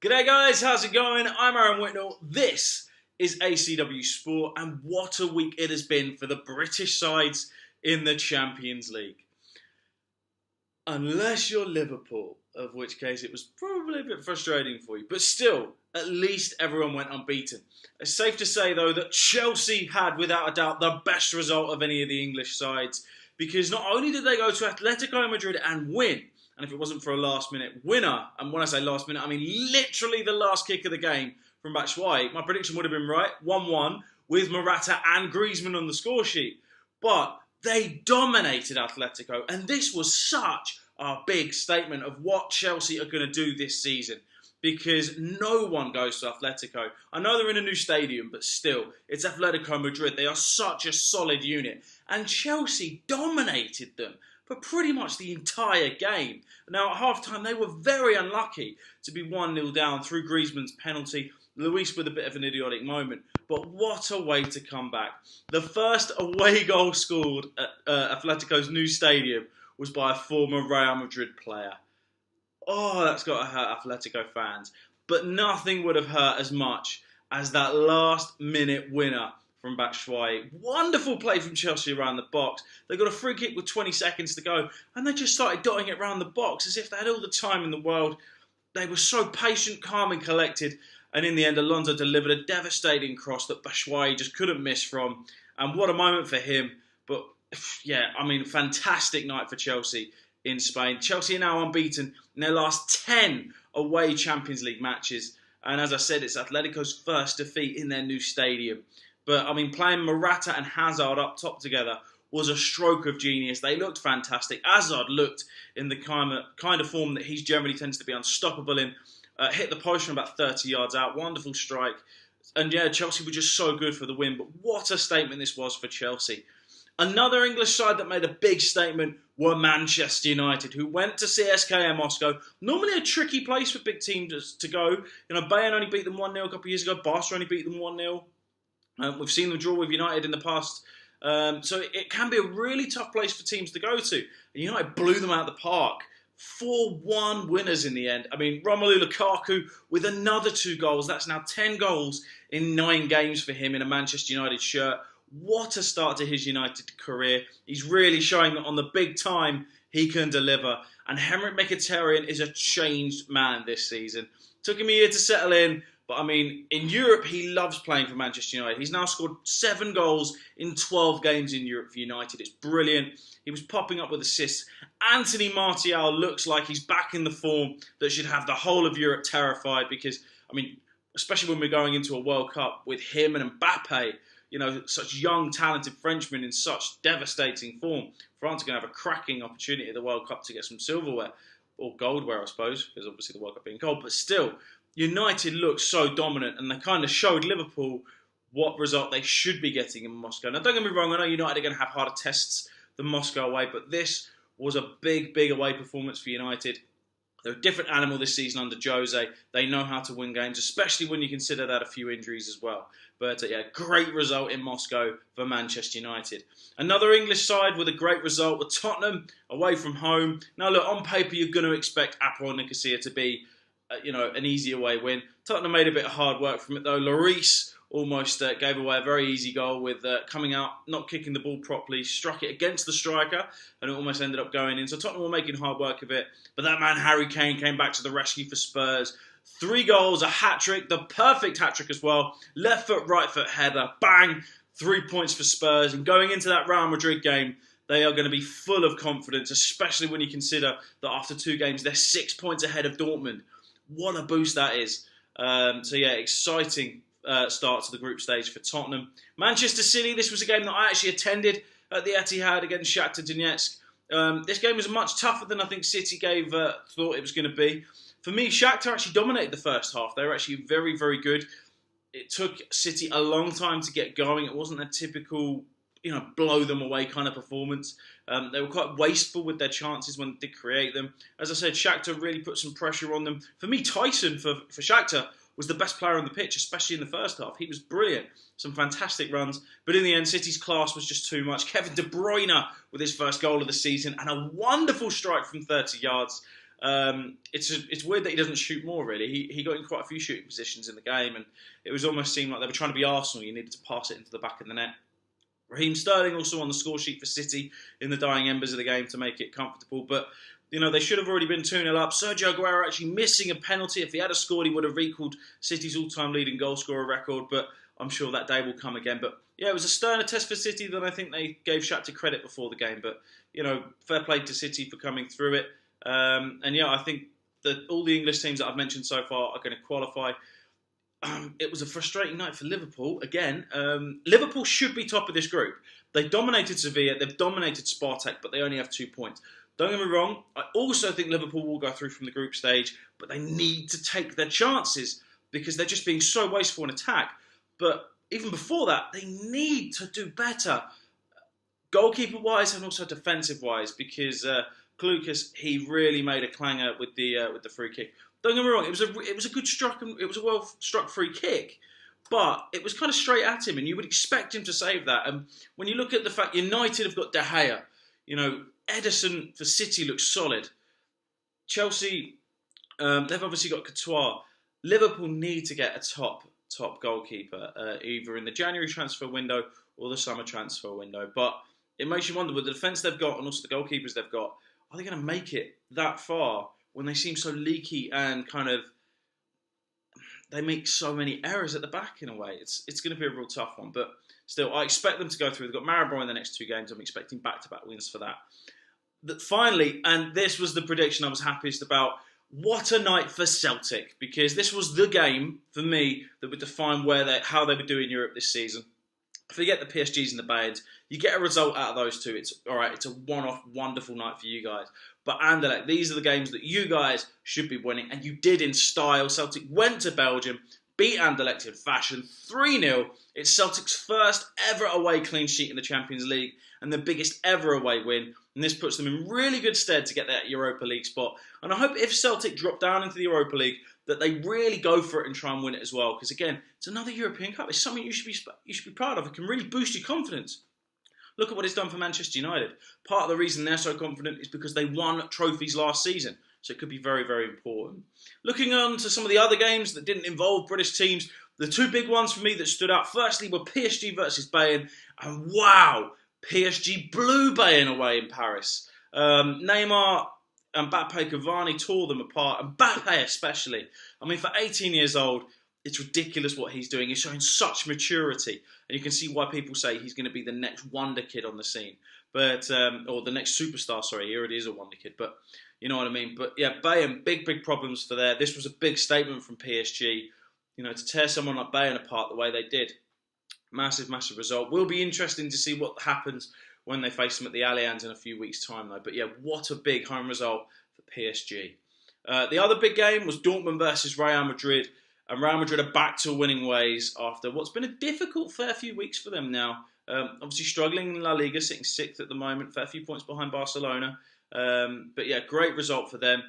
G'day guys, how's it going? I'm Aaron Whitnall. This is ACWSport, and what a week it has been for the British sides in the Champions League. Unless you're Liverpool, of which case it was probably a bit frustrating for you. But still, at least everyone went unbeaten. It's safe to say though that Chelsea had, without a doubt, the best result of any of the English sides, because not only did they go to Atletico Madrid and win, and if it wasn't for a last-minute winner, and when I say last-minute, I mean literally the last kick of the game from Batshuayi, my prediction would have been right, 1-1, with Morata and Griezmann on the score sheet. But they dominated Atletico, and this was such a big statement of what Chelsea are going to do this season, because no one goes to Atletico. I know they're in a new stadium, but still, it's Atletico Madrid. They are such a solid unit, and Chelsea dominated them for pretty much the entire game. Now, at half-time, they were very unlucky to be 1-0 down through Griezmann's penalty. Luis with a bit of an idiotic moment. But what a way to come back. The first away goal scored at Atletico's new stadium was by a former Real Madrid player. Oh, that's got to hurt Atletico fans. But nothing would have hurt as much as that last-minute winner from Batshuayi. Wonderful play from Chelsea around the box. They got a free kick with 20 seconds to go, and they just started dotting it around the box as if they had all the time in the world. They were so patient, calm and collected, and in the end Alonso delivered a devastating cross that Batshuayi just couldn't miss from. And what a moment for him. But yeah, I mean, fantastic night for Chelsea in Spain. Chelsea are now unbeaten in their last 10 away Champions League matches. And as I said, it's Atletico's first defeat in their new stadium. But, I mean, playing Morata and Hazard up top together was a stroke of genius. They looked fantastic. Hazard looked in the kind of form that he generally tends to be unstoppable in. Hit the post from about 30 yards out. Wonderful strike. And, yeah, Chelsea were just so good for the win. But what a statement this was for Chelsea. Another English side that made a big statement were Manchester United, who went to CSKA Moscow. Normally a tricky place for big teams to go. You know, Bayern only beat them 1-0 a couple of years ago. Barca only beat them 1-0. We've seen them draw with United in the past. So it can be a really tough place for teams to go to. And United blew them out of the park. 4-1 winners in the end. I mean, Romelu Lukaku with another 2 goals. That's now 10 goals in 9 games for him in a Manchester United shirt. What a start to his United career. He's really showing that on the big time he can deliver. And Henrik Mkhitaryan is a changed man this season. Took him a year to settle in. But, I mean, in Europe, he loves playing for Manchester United. He's now scored 7 goals in 12 games in Europe for United. It's brilliant. He was popping up with assists. Anthony Martial looks like he's back in the form that should have the whole of Europe terrified because, I mean, especially when we're going into a World Cup with him and Mbappe, you know, such young, talented Frenchmen in such devastating form. France are going to have a cracking opportunity at the World Cup to get some silverware, or goldware, I suppose, because obviously the World Cup being gold, but still, United looked so dominant, and they kind of showed Liverpool what result they should be getting in Moscow. Now, don't get me wrong, I know United are going to have harder tests than Moscow away, but this was a big, big away performance for United. They're a different animal this season under Jose. They know how to win games, especially when you consider that a few injuries as well. But yeah, great result in Moscow for Manchester United. Another English side with a great result with Tottenham away from home. Now, look, on paper, you're going to expect Apoel Nicosia to be an easy away win. Tottenham made a bit of hard work from it though. Lloris almost gave away a very easy goal with coming out, not kicking the ball properly, struck it against the striker, and it almost ended up going in. So Tottenham were making hard work of it. But that man, Harry Kane, came back to the rescue for Spurs. 3 goals, a hat-trick, the perfect hat-trick as well. Left foot, right foot header, bang, 3 points for Spurs. And going into that Real Madrid game, they are going to be full of confidence, especially when you consider that after 2 games, they're 6 points ahead of Dortmund. What a boost that is. So yeah, exciting start to the group stage for Tottenham. Manchester City, this was a game that I actually attended at the Etihad against Shakhtar Donetsk. This game was much tougher than I think City thought it was going to be. For me, Shakhtar actually dominated the first half. They were actually very, very good. It took City a long time to get going. It wasn't a typical, blow them away kind of performance. They were quite wasteful with their chances when they did create them. As I said, Shakhtar really put some pressure on them. For me, Tyson for Shakhtar was the best player on the pitch, especially in the first half. He was brilliant. Some fantastic runs. But in the end, City's class was just too much. Kevin De Bruyne with his first goal of the season and a wonderful strike from 30 yards. It's weird that he doesn't shoot more, really. He got in quite a few shooting positions in the game, and it was almost seemed like they were trying to be Arsenal. You needed to pass it into the back of the net. Raheem Sterling also on the score sheet for City in the dying embers of the game to make it comfortable. But, they should have already been 2-0 up. Sergio Aguero actually missing a penalty. If he had scored, he would have recalled City's all-time leading goal scorer record. But I'm sure that day will come again. But, yeah, it was a sterner test for City than I think they gave Shakhtar credit before the game. But, fair play to City for coming through it. I think that all the English teams that I've mentioned so far are going to qualify. It was a frustrating night for Liverpool. Again, Liverpool should be top of this group. They dominated Sevilla, they've dominated Spartak, but they only have 2 points. Don't get me wrong, I also think Liverpool will go through from the group stage, but they need to take their chances because they're just being so wasteful in attack. But even before that, they need to do better, goalkeeper-wise and also defensive-wise, because Klukas, he really made a clanger with the free kick. Don't get me wrong, it was a good struck and it was a well struck free kick, but it was kind of straight at him, and you would expect him to save that. And when you look at the fact United have got De Gea, Ederson for City looks solid. Chelsea, they've obviously got Courtois. Liverpool need to get a top goalkeeper, either in the January transfer window or the summer transfer window. But it makes you wonder, with the defence they've got and also the goalkeepers they've got, are they going to make it that far when they seem so leaky and kind of they make so many errors at the back in a way? It's going to be a real tough one. But still, I expect them to go through. They've got Maribor in the next 2 games. I'm expecting back-to-back wins for that. Finally, and this was the prediction I was happiest about, what a night for Celtic, because this was the game for me that would define how they would do in Europe this season. Forget the PSGs and the Bayerns. You get a result out of those two. It's all right. It's a one-off, wonderful night for you guys. But Anderlecht, these are the games that you guys should be winning, and you did in style. Celtic went to Belgium, beat Anderlecht in fashion, 3-0. It's Celtic's first ever away clean sheet in the Champions League and the biggest ever away win. And this puts them in really good stead to get that Europa League spot. And I hope if Celtic drop down into the Europa League, that they really go for it and try and win it as well. Because again, it's another European Cup. It's something you should be proud of. It can really boost your confidence. Look at what it's done for Manchester United. Part of the reason they're so confident is because they won trophies last season. So it could be very, very important. Looking on to some of the other games that didn't involve British teams, the 2 big ones for me that stood out, firstly, were PSG versus Bayern. And wow, PSG blew Bayern away in Paris. Neymar, Mbappe, Cavani tore them apart. Mbappe especially. I mean, for 18 years old, it's ridiculous what he's doing. He's showing such maturity. And you can see why people say he's going to be the next wonder kid on the scene. But or the next superstar, sorry. He already is a wonder kid. But you know what I mean. But yeah, Bayern, big problems for there. This was a big statement from PSG. To tear someone like Bayern apart the way they did. Massive result. Will be interesting to see what happens when they face them at the Allianz in a few weeks' time, though. But yeah, what a big home result for PSG. The other big game was Dortmund versus Real Madrid. And Real Madrid are back to winning ways after what's been a difficult fair few weeks for them now. Obviously struggling in La Liga, sitting 6th at the moment, fair few points behind Barcelona. But yeah, great result for them.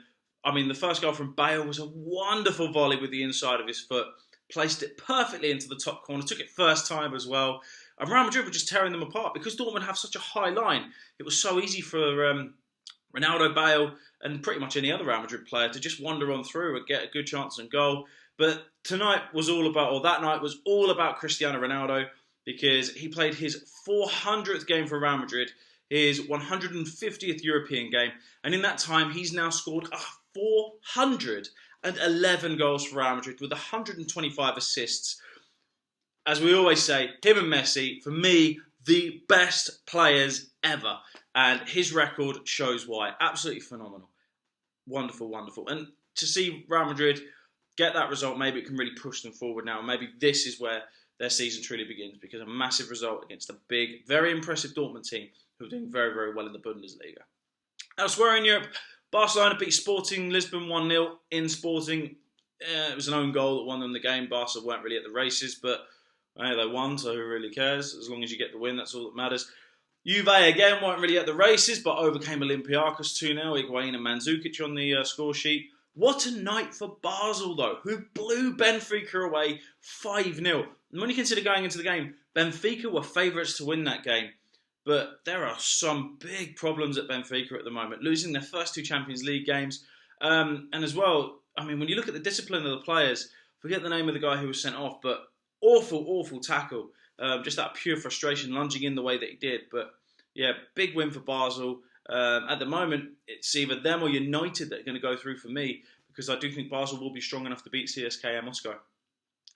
I mean, the first goal from Bale was a wonderful volley with the inside of his foot. Placed it perfectly into the top corner, took it first time as well. And Real Madrid were just tearing them apart because Dortmund have such a high line. It was so easy for Ronaldo, Bale, and pretty much any other Real Madrid player to just wander on through and get a good chance and goal. But that night was all about Cristiano Ronaldo because he played his 400th game for Real Madrid, his 150th European game, and in that time he's now scored 411 goals for Real Madrid with 125 assists. As we always say, him and Messi, for me, the best players ever. And his record shows why. Absolutely phenomenal. Wonderful. And to see Real Madrid get that result, maybe it can really push them forward now. Maybe this is where their season truly begins, because a massive result against a big, very impressive Dortmund team who are doing very, very well in the Bundesliga. Elsewhere in Europe, Barcelona beat Sporting Lisbon 1-0 in Sporting. It was an own goal that won them the game. Barca weren't really at the races, but they won, so who really cares? As long as you get the win, that's all that matters. Juve, again, weren't really at the races, but overcame Olympiacos 2-0. Higuain and Mandzukic on the score sheet. What a night for Basel, though, who blew Benfica away 5-0. And when you consider going into the game, Benfica were favourites to win that game. But there are some big problems at Benfica at the moment, losing their first 2 Champions League games. And as well, I mean, when you look at the discipline of the players, forget the name of the guy who was sent off, but awful tackle. Just out of pure frustration, lunging in the way that he did. But yeah, big win for Basel. At the moment, it's either them or United that are going to go through for me, because I do think Basel will be strong enough to beat CSKA Moscow.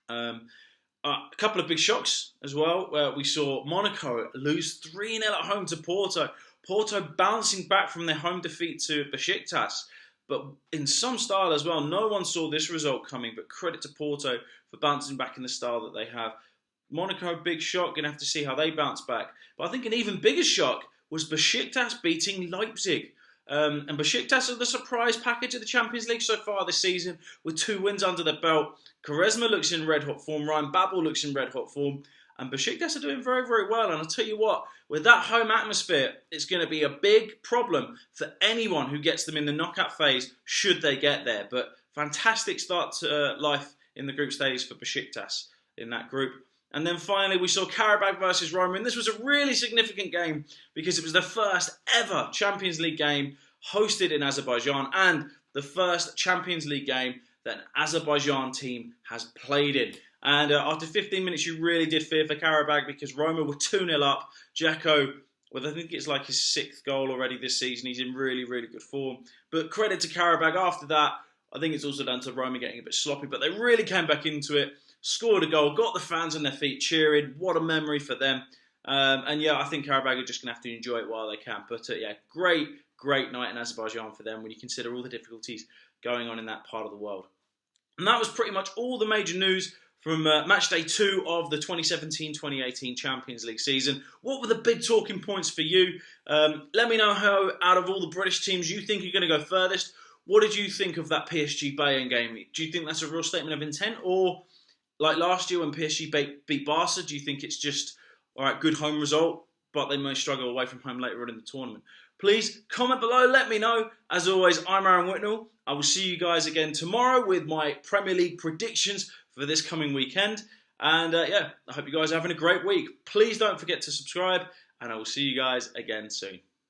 A couple of big shocks as well. We saw Monaco lose 3-0 at home to Porto. Porto bouncing back from their home defeat to Besiktas, but in some style as well. No one saw this result coming, but credit to Porto for bouncing back in the style that they have. Monaco, big shock. Going to have to see how they bounce back. But I think an even bigger shock was Besiktas beating Leipzig. And Besiktas are the surprise package of the Champions League so far this season, with 2 wins under their belt. Quaresma looks in red-hot form. Ryan Babel looks in red-hot form. And Besiktas are doing very, very well. And I'll tell you what, with that home atmosphere, it's going to be a big problem for anyone who gets them in the knockout phase, should they get there. But fantastic start to life in the group stage for Besiktas in that group. And then finally, we saw Karabakh versus Roma. And this was a really significant game because it was the first ever Champions League game hosted in Azerbaijan and the first Champions League game that an Azerbaijan team has played in. And after 15 minutes, you really did fear for Karabakh because Roma were 2-0 up. Dzeko, well, I think it's like his 6th goal already this season. He's in really, really good form. But credit to Karabakh after that. I think it's also down to Roma getting a bit sloppy, but they really came back into it, scored a goal, got the fans on their feet cheering. What a memory for them. And yeah, I think Karabakh are just going to have to enjoy it while they can. But yeah, great night in Azerbaijan for them when you consider all the difficulties going on in that part of the world. And that was pretty much all the major news from match day 2 of the 2017-2018 Champions League season. What were the big talking points for you? Let me know how, out of all the British teams, you think are going to go furthest. What did you think of that PSG Bayern game? Do you think that's a real statement of intent? Or, like last year when PSG beat Barca, do you think it's just, all right, good home result, but they may struggle away from home later on in the tournament? Please comment below, let me know. As always, I'm Aaron Whitnall. I will see you guys again tomorrow with my Premier League predictions for this coming weekend. And yeah, I hope you guys are having a great week. Please don't forget to subscribe, and I will see you guys again soon.